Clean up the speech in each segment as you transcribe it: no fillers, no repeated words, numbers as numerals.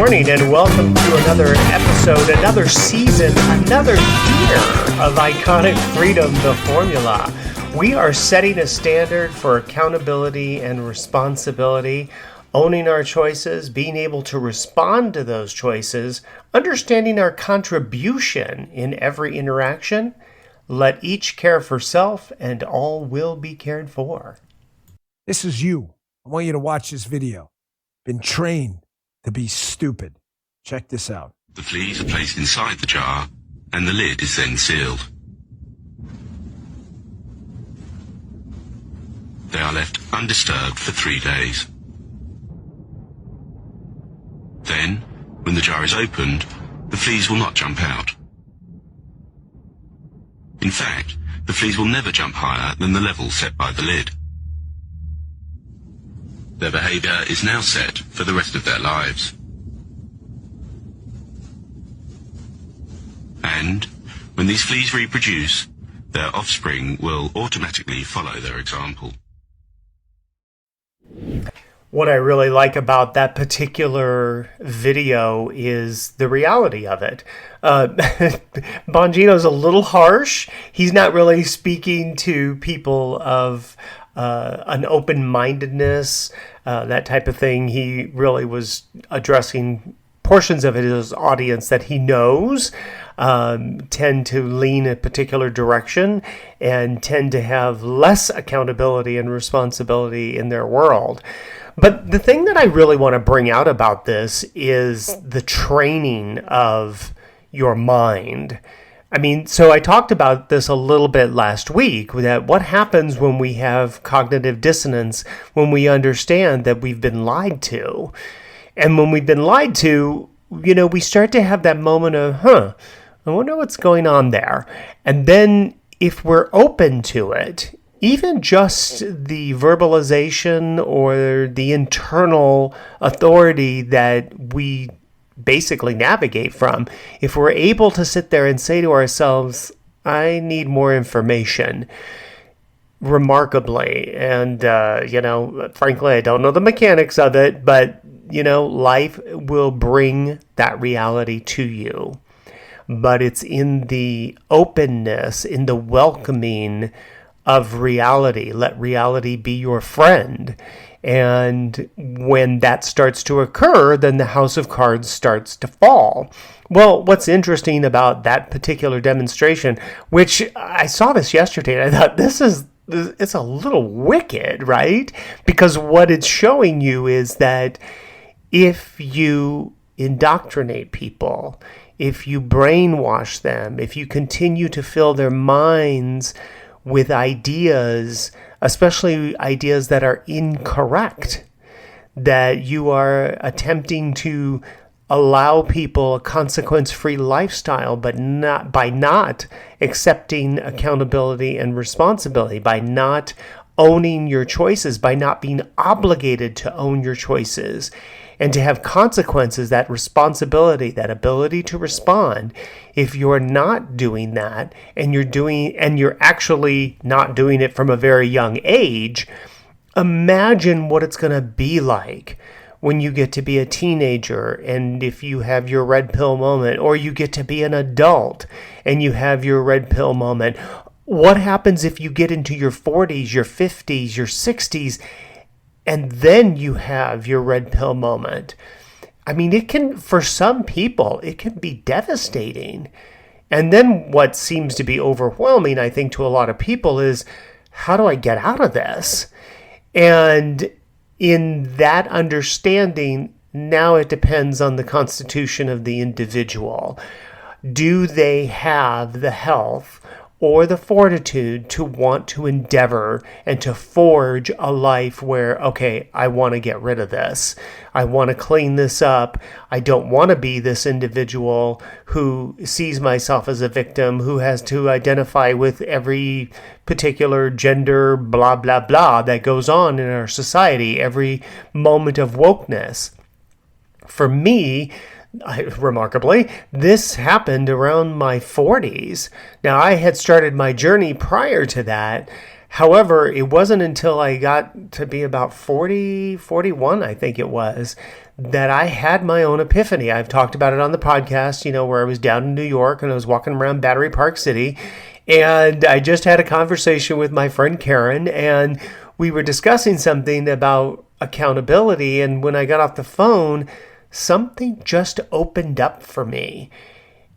morning, and welcome to another episode, another season, another year of Iconic Freedom, the formula. We are setting a standard for accountability and responsibility, owning our choices, being able to respond to those choices, understanding our contribution in every interaction. Let each care for self, and all will be cared for. This is you. I want you to watch this video. Been trained to be stupid. Check this out. The fleas are placed inside the jar, and the lid is then sealed. They are left undisturbed for 3 days. Then, when the jar is opened, the fleas will not jump out. In fact, the fleas will never jump higher than the level set by the lid. Their behavior is now set for the rest of their lives. And when these fleas reproduce, their offspring will automatically follow their example. What I really like about that particular video is the reality of it. Bongino's a little harsh. He's not really speaking to people of an open-mindedness, that type of thing. He really was addressing portions of his audience that he knows tend to lean a particular direction and tend to have less accountability and responsibility in their world. But the thing that I really want to bring out about this is the training of your mind. I mean, so I talked about this a little bit last week, that what happens when we have cognitive dissonance, when we understand that we've been lied to. And when we've been lied to, we start to have that moment of, I wonder what's going on there. And then if we're open to it, even just the verbalization or the internal authority that we basically navigate from, if we're able to sit there and say to ourselves, I need more information, remarkably, and, frankly, I don't know the mechanics of it, but, life will bring that reality to you. But it's in the openness, in the welcoming of reality. Let reality be your friend. And when that starts to occur, then the house of cards starts to fall. Well, what's interesting about that particular demonstration, which I saw this yesterday, and I thought it's a little wicked, right? Because what it's showing you is that if you indoctrinate people, if you brainwash them, if you continue to fill their minds with ideas, especially ideas that are incorrect, that you are attempting to allow people a consequence-free lifestyle, but by not accepting accountability and responsibility, by not owning your choices, by not being obligated to own your choices, and to have consequences, that responsibility, that ability to respond. If you're not doing that, and you're actually not doing it from a very young age, imagine what it's going to be like when you get to be a teenager, and if you have your red pill moment, or you get to be an adult and you have your red pill moment. What happens if you get into your 40s, your 50s, your 60s, and then you have your red pill moment? I mean, for some people, it can be devastating. And then what seems to be overwhelming, I think, to a lot of people is, how do I get out of this? And in that understanding, now it depends on the constitution of the individual. Do they have the health or the fortitude to want to endeavor and to forge a life where, okay, I want to get rid of this. I want to clean this up. I don't want to be this individual who sees myself as a victim, who has to identify with every particular gender, blah, blah, blah, that goes on in our society, every moment of wokeness. For me, remarkably, this happened around my 40s. Now, I had started my journey prior to that. However, it wasn't until I got to be about 40, 41, I think it was, that I had my own epiphany. I've talked about it on the podcast, where I was down in New York and I was walking around Battery Park City. And I just had a conversation with my friend Karen, and we were discussing something about accountability. And when I got off the phone, something just opened up for me.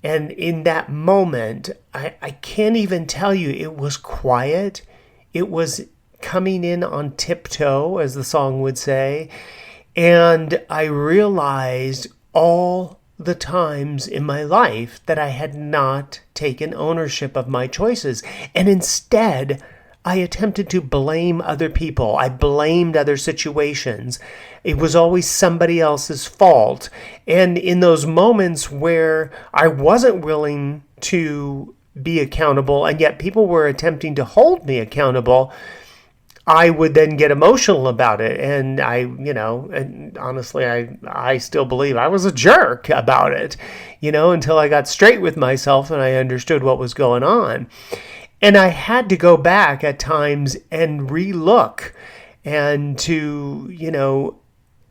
And in that moment, I can't even tell you, it was quiet. It was coming in on tiptoe, as the song would say. And I realized all the times in my life that I had not taken ownership of my choices. And instead, I attempted to blame other people. I blamed other situations. It was always somebody else's fault. And in those moments where I wasn't willing to be accountable, and yet people were attempting to hold me accountable, I would then get emotional about it. And and honestly, I still believe I was a jerk about it, until I got straight with myself and I understood what was going on. And I had to go back at times and relook and to,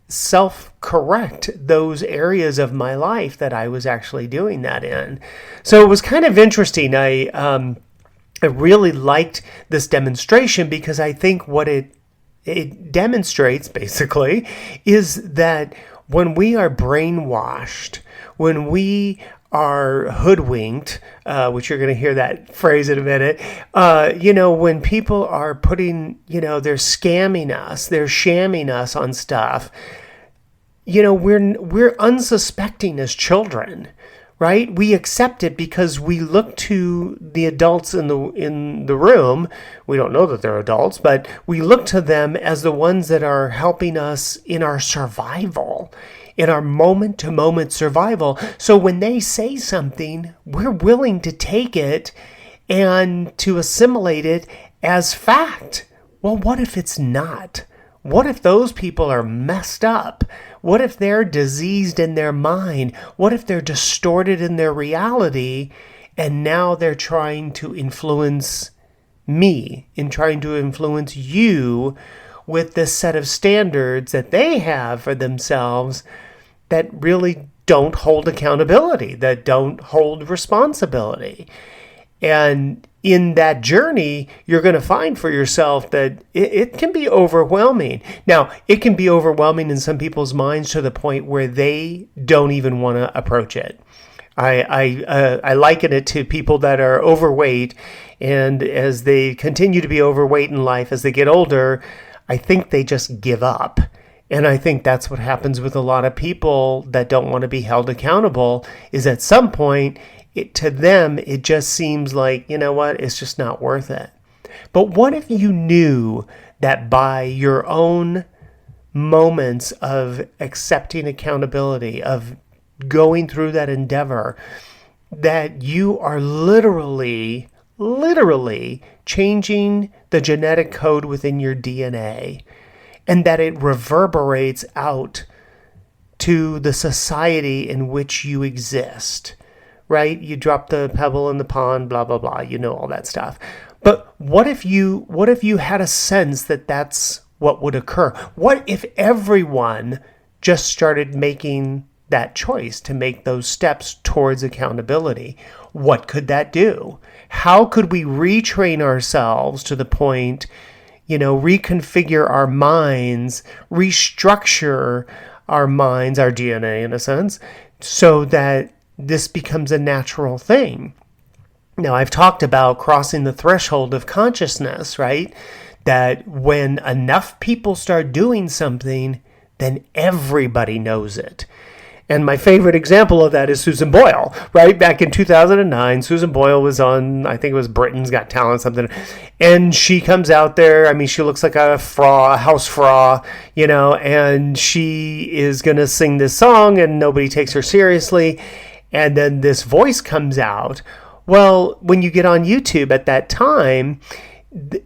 self-correct those areas of my life that I was actually doing that in. So it was kind of interesting. I really liked this demonstration because I think what it demonstrates basically is that when we are brainwashed, when we are hoodwinked, which you're going to hear that phrase in a minute, when people are putting, they're scamming us, they're shamming us on stuff, we're unsuspecting as children, right? We accept it because we look to the adults in the room. We don't know that they're adults, but we look to them as the ones that are helping us in our survival, in our moment-to-moment survival. So when they say something, we're willing to take it and to assimilate it as fact. Well, what if it's not? What if those people are messed up? What if they're diseased in their mind? What if they're distorted in their reality, and now they're trying to influence me, in trying to influence you with this set of standards that they have for themselves that really don't hold accountability, that don't hold responsibility. And in that journey, you're going to find for yourself that it can be overwhelming. Now, it can be overwhelming in some people's minds to the point where they don't even want to approach it. I liken it to people that are overweight, and as they continue to be overweight in life, as they get older, I think they just give up. And I think that's what happens with a lot of people that don't want to be held accountable, is at some point, to them, it just seems like, it's just not worth it. But what if you knew that by your own moments of accepting accountability, of going through that endeavor, that you are literally changing the genetic code within your DNA, and that it reverberates out to the society in which you exist, right? You drop the pebble in the pond, blah, blah, blah, all that stuff. But what if you had a sense that that's what would occur? What if everyone just started making that choice to make those steps towards accountability? What could that do? How could we retrain ourselves to the point, reconfigure our minds, restructure our minds, our DNA in a sense, so that this becomes a natural thing? Now, I've talked about crossing the threshold of consciousness, right? That when enough people start doing something, then everybody knows it. And my favorite example of that is Susan Boyle, right? Back in 2009, Susan Boyle was on, I think it was Britain's Got Talent, something. And she comes out there, she looks like a house frog, and she is going to sing this song and nobody takes her seriously. And then this voice comes out. Well, when you get on YouTube at that time,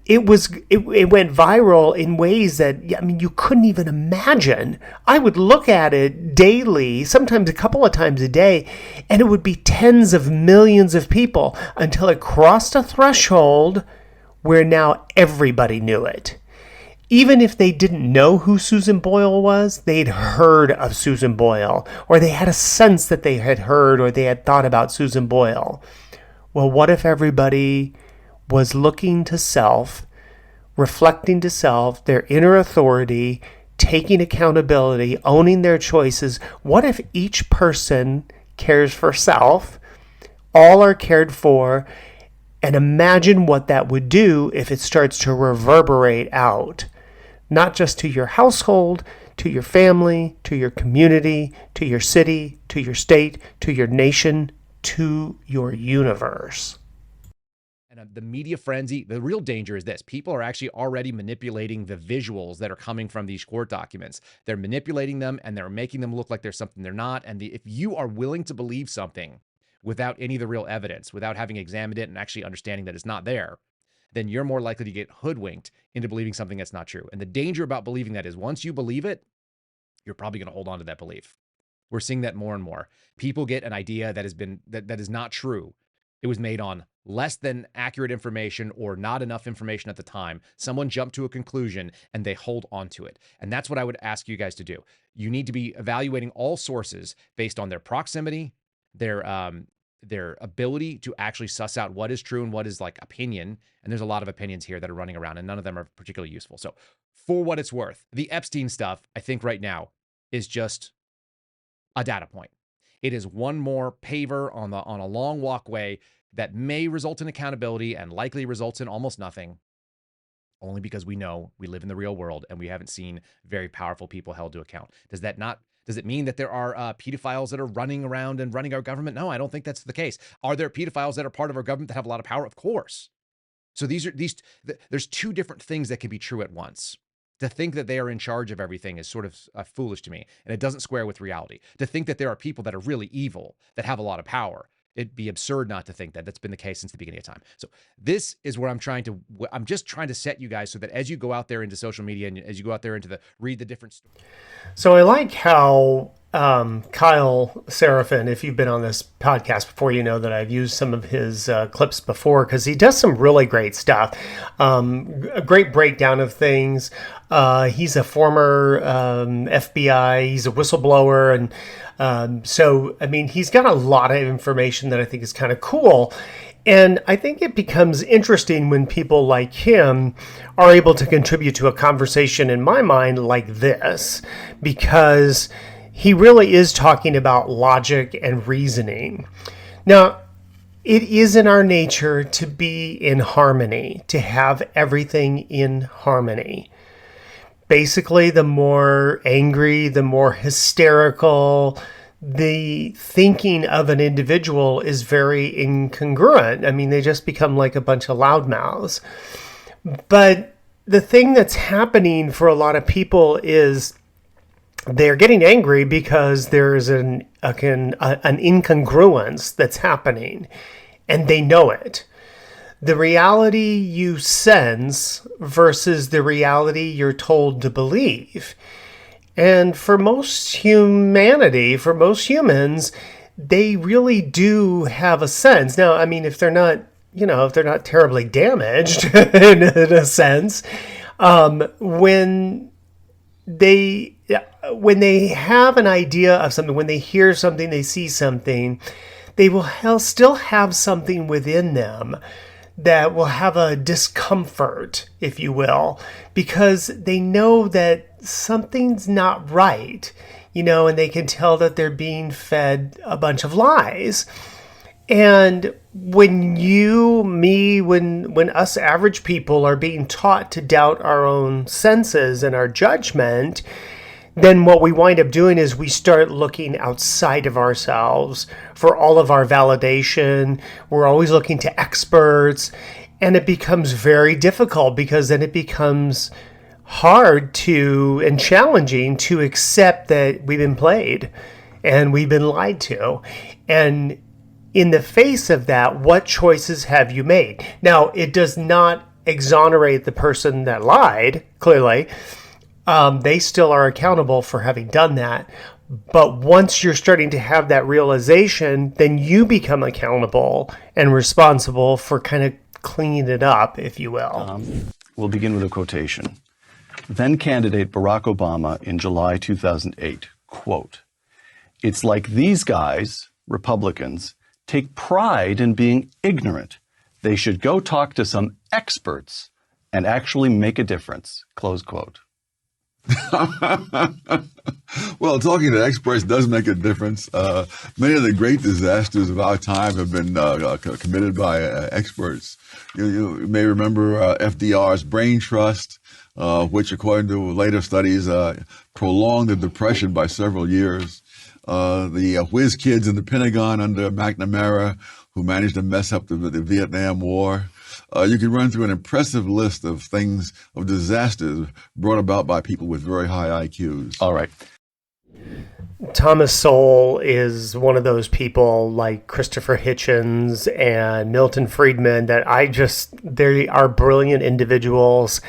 it went viral in ways that, you couldn't even imagine. I would look at it daily, sometimes a couple of times a day, and it would be tens of millions of people until it crossed a threshold where now everybody knew it. Even if they didn't know who Susan Boyle was, they'd heard of Susan Boyle, or they had a sense that they had heard or they had thought about Susan Boyle. Well, what if everybody was looking to self, reflecting to self, their inner authority, taking accountability, owning their choices? What if each person cares for self, all are cared for, and imagine what that would do if it starts to reverberate out, not just to your household, to your family, to your community, to your city, to your state, to your nation, to your universe. And the media frenzy, the real danger is this. People are actually already manipulating the visuals that are coming from these court documents. They're manipulating them and they're making them look like there's something they're not. And if you are willing to believe something without any of the real evidence, without having examined it and actually understanding that it's not there, then you're more likely to get hoodwinked into believing something that's not true. And the danger about believing that is once you believe it, you're probably going to hold on to that belief. We're seeing that more and more. People get an idea that is not true. It was made on less than accurate information or not enough information at the time. Someone jumped to a conclusion and they hold on to it. And that's what I would ask you guys to do. You need to be evaluating all sources based on their proximity, their ability to actually suss out what is true and what is like opinion. And there's a lot of opinions here that are running around and none of them are particularly useful. So for what it's worth, the Epstein stuff, I think right now is just a data point. It is one more paver on a long walkway that may result in accountability and likely results in almost nothing, only because we know we live in the real world and we haven't seen very powerful people held to account. Does it mean that there are pedophiles that are running around and running our government? No, I don't think that's the case. Are there pedophiles that are part of our government that have a lot of power? Of course. So there's two different things that can be true at once. To think that they are in charge of everything is sort of foolish to me, and it doesn't square with reality. To think that there are people that are really evil that have a lot of power, it'd be absurd not to think that. That's been the case since the beginning of time. So this is where I'm just trying to set you guys so that as you go out there into social media and as you go out there into read the different stories. So I like how Kyle Seraphin, if you've been on this podcast before, you know that I've used some of his clips before because he does some really great stuff. A great breakdown of things. He's a former FBI. He's a whistleblower. And so, I mean, he's got a lot of information that I think is kind of cool. And I think it becomes interesting when people like him are able to contribute to a conversation, in my mind, like this, because he really is talking about logic and reasoning. Now, it is in our nature to be in harmony, to have everything in harmony. Basically, the more angry, the more hysterical, the thinking of an individual is very incongruent. I mean, they just become like a bunch of loudmouths. But the thing that's happening for a lot of people is they're getting angry because there's an incongruence that's happening, and they know it. The reality you sense versus the reality you're told to believe. And for most humanity, for most humans, they really do have a sense. Now, I mean, if they're not terribly damaged in a sense, when they have an idea of something, when they hear something, they see something, they will still have something within them that will have a discomfort, if you will, because they know that something's not right, and they can tell that they're being fed a bunch of lies. And when when us average people are being taught to doubt our own senses and our judgment, then what we wind up doing is we start looking outside of ourselves for all of our validation. We're always looking to experts, and it becomes very difficult because then it becomes hard and challenging to accept that we've been played and we've been lied to. And in the face of that, what choices have you made? Now, it does not exonerate the person that lied, clearly. They still are accountable for having done that. But once you're starting to have that realization, then you become accountable and responsible for kind of clean it up, if you will. We'll begin with a quotation. Then candidate Barack Obama in July 2008, quote, "It's like these guys, Republicans, take pride in being ignorant. They should go talk to some experts and actually make a difference," close quote. Well, talking to experts does make a difference. Many of the great disasters of our time have been committed by experts. You may remember FDR's brain trust, which, according to later studies, prolonged the Depression by several years. The whiz kids in the Pentagon under McNamara, who managed to mess up the Vietnam War. You can run through an impressive list of things, of disasters brought about by people with very high IQs. All right. Thomas Sowell is one of those people like Christopher Hitchens and Milton Friedman that they are brilliant individuals.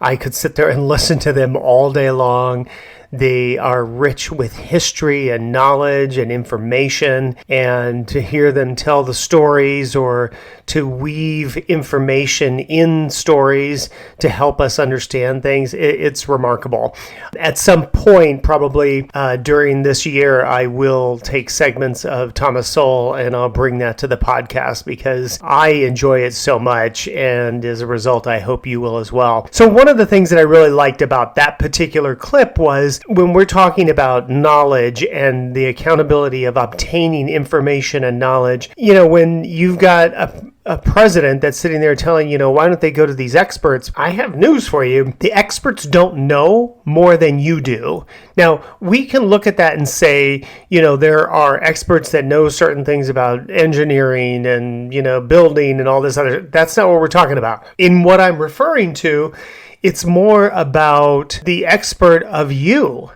I could sit there and listen to them all day long. They are rich with history and knowledge and information, and to hear them tell the stories or to weave information in stories to help us understand things, it's remarkable. At some point, probably during this year, I will take segments of Thomas Sowell and I'll bring that to the podcast because I enjoy it so much, and as a result, I hope you will as well. So one of the things that I really liked about that particular clip was when we're talking about knowledge and the accountability of obtaining information and knowledge, when you've got a president that's sitting there telling, why don't they go to these experts? I have news for you. The experts don't know more than you do. Now, we can look at that and say, there are experts that know certain things about engineering and, building and all this other. That's not what we're talking about. In what I'm referring to, it's more about the expert of you,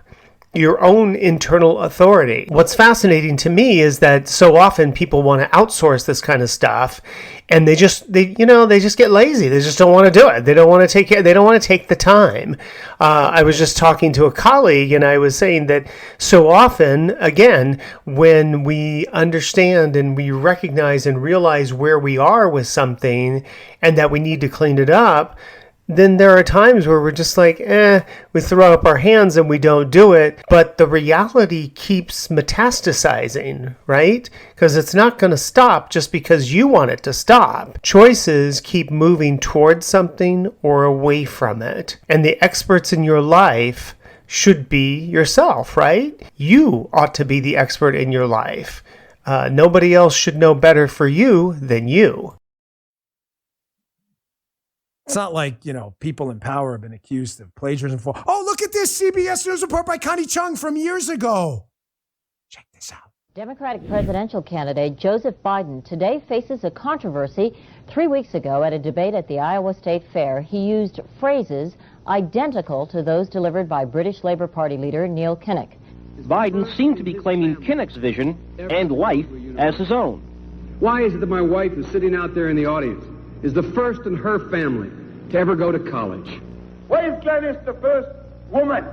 your own internal authority. What's fascinating to me is that so often people want to outsource this kind of stuff, and they just get lazy. They just don't want to do it. They don't want to take care. They don't want to take the time. I was just talking to a colleague, and I was saying that so often, again, when we understand and we recognize and realize where we are with something, and that we need to clean it up, then there are times where we're just like, we throw up our hands and we don't do it. But the reality keeps metastasizing, right? Because it's not going to stop just because you want it to stop. Choices keep moving towards something or away from it. And the experts in your life should be yourself, right? You ought to be the expert in your life. Nobody else should know better for you than you. It's not like, people in power have been accused of plagiarism for, look at this CBS News report by Connie Chung from years ago. Check this out. Democratic presidential candidate Joseph Biden today faces a controversy. 3 weeks ago at a debate at the Iowa State Fair, he used phrases identical to those delivered by British Labour Party leader Neil Kinnock. Biden seemed to be claiming Kinnock's vision and life as his own. Why is it that my wife, who's sitting out there in the audience, is the first in her family to ever go to college? Why is Gladys the first woman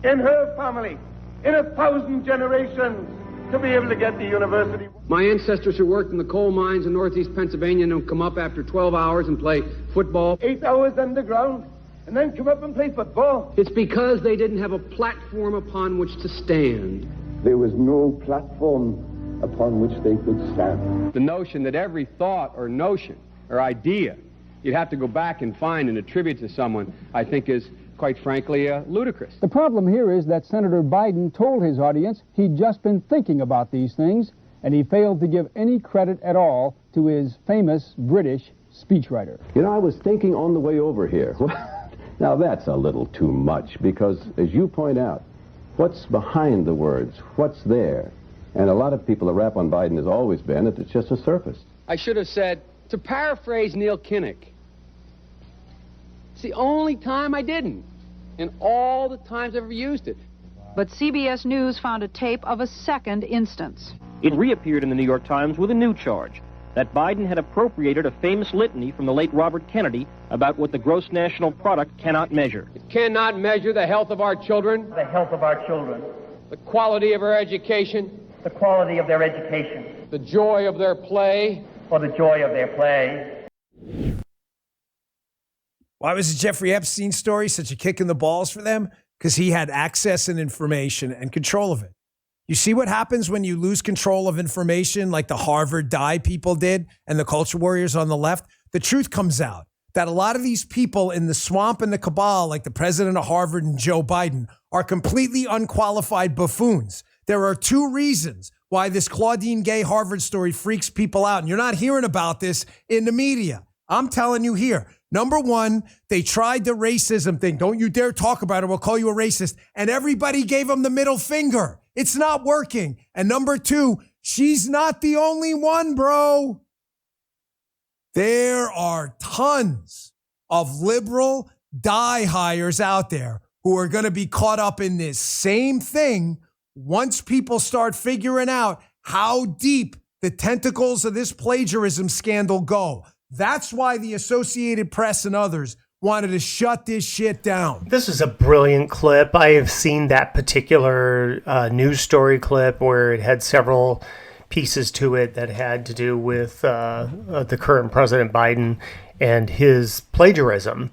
in her family in 1,000 generations to be able to get to university? My ancestors who worked in the coal mines in northeast Pennsylvania don't come up after 12 hours and play football. 8 hours underground and then come up and play football. It's because they didn't have a platform upon which to stand. There was no platform upon which they could stand. The notion that every thought or notion or idea you'd have to go back and find and attribute to someone, I think is, quite frankly, ludicrous. The problem here is that Senator Biden told his audience he'd just been thinking about these things, and he failed to give any credit at all to his famous British speechwriter. I was thinking on the way over here. Now, that's a little too much, because, as you point out, what's behind the words? What's there? And a lot of people, the rap on Biden has always been that it's just a surface. I should have said, to paraphrase Neil Kinnock, it's the only time I didn't, and all the times I've ever used it. But CBS News found a tape of a second instance. It reappeared in the New York Times with a new charge, that Biden had appropriated a famous litany from the late Robert Kennedy about what the gross national product cannot measure. It cannot measure the health of our children. The health of our children. The quality of our education. The quality of their education. The joy of their play. Or the joy of their play. Why was the Jeffrey Epstein story such a kick in the balls for them? Because he had access and information and control of it. You see what happens when you lose control of information like the Harvard Die people did and the culture warriors on the left? The truth comes out that a lot of these people in the swamp and the cabal, like the president of Harvard and Joe Biden, are completely unqualified buffoons. There are two reasons why this Claudine Gay Harvard story freaks people out. And you're not hearing about this in the media. I'm telling you here. Number one, they tried the racism thing. Don't you dare talk about it. We'll call you a racist. And everybody gave them the middle finger. It's not working. And number two, she's not the only one, bro. There are tons of liberal die hires out there who are going to be caught up in this same thing once people start figuring out how deep the tentacles of this plagiarism scandal go. That's why the Associated Press and others wanted to shut this shit down. This is a brilliant clip. I have seen that particular news story clip where it had several pieces to it that had to do with the current President Biden and his plagiarism.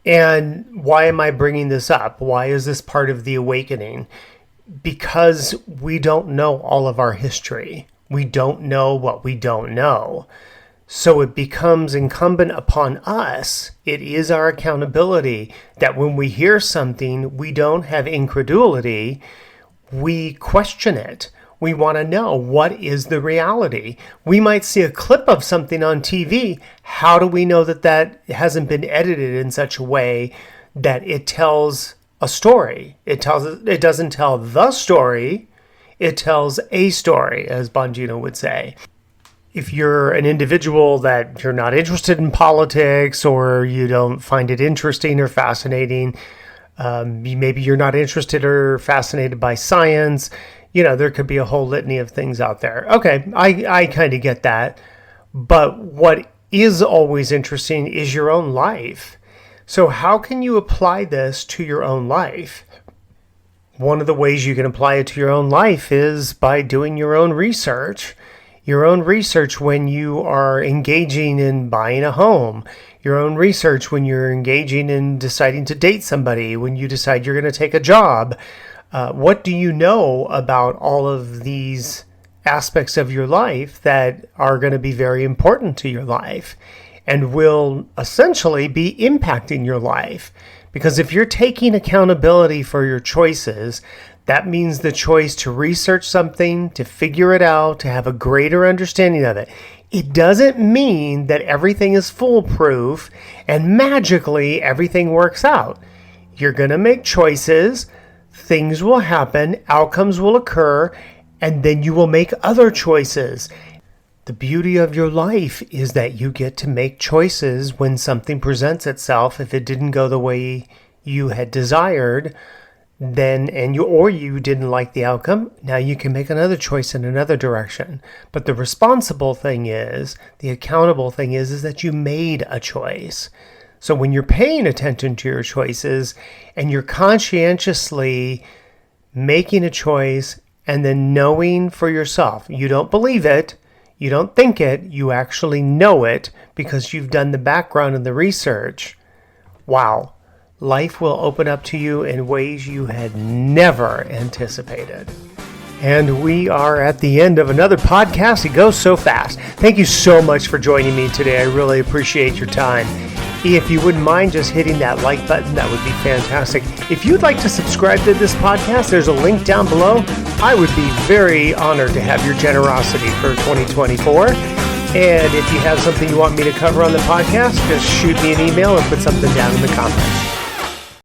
And why am I bringing this up? Why is this part of the awakening? Because we don't know all of our history. We don't know what we don't know. So it becomes incumbent upon us, it is our accountability, that when we hear something, we don't have incredulity, we question it. We want to know, what is the reality? We might see a clip of something on TV. How do we know that that hasn't been edited in such a way that it tells a story? It doesn't tell the story, it tells a story, as Bongino would say. If you're an individual that you're not interested in politics, or you don't find it interesting or fascinating, maybe you're not interested or fascinated by science, there could be a whole litany of things out there. Okay, I kind of get that. But what is always interesting is your own life. So how can you apply this to your own life? One of the ways you can apply it to your own life is by doing your own research. Your own research when you are engaging in buying a home. Your own research when you're engaging in deciding to date somebody. When you decide you're going to take a job. What do you know about all of these aspects of your life that are going to be very important to your life and will essentially be impacting your life? Because if you're taking accountability for your choices, that means the choice to research something, to figure it out, to have a greater understanding of it. It doesn't mean that everything is foolproof and magically everything works out. You're going to make choices, things will happen, outcomes will occur, and then you will make other choices. The beauty of your life is that you get to make choices when something presents itself. If it didn't go the way you had desired, you didn't like the outcome, now you can make another choice in another direction. But the responsible thing is, the accountable thing is that you made a choice. So when you're paying attention to your choices and you're conscientiously making a choice and then knowing for yourself, you don't believe it, you don't think it, you actually know it because you've done the background and the research. Wow. Life will open up to you in ways you had never anticipated. And we are at the end of another podcast. It goes so fast. Thank you so much for joining me today. I really appreciate your time. If you wouldn't mind just hitting that like button, that would be fantastic. If you'd like to subscribe to this podcast, there's a link down below. I would be very honored to have your generosity for 2024. And if you have something you want me to cover on the podcast, just shoot me an email and put something down in the comments.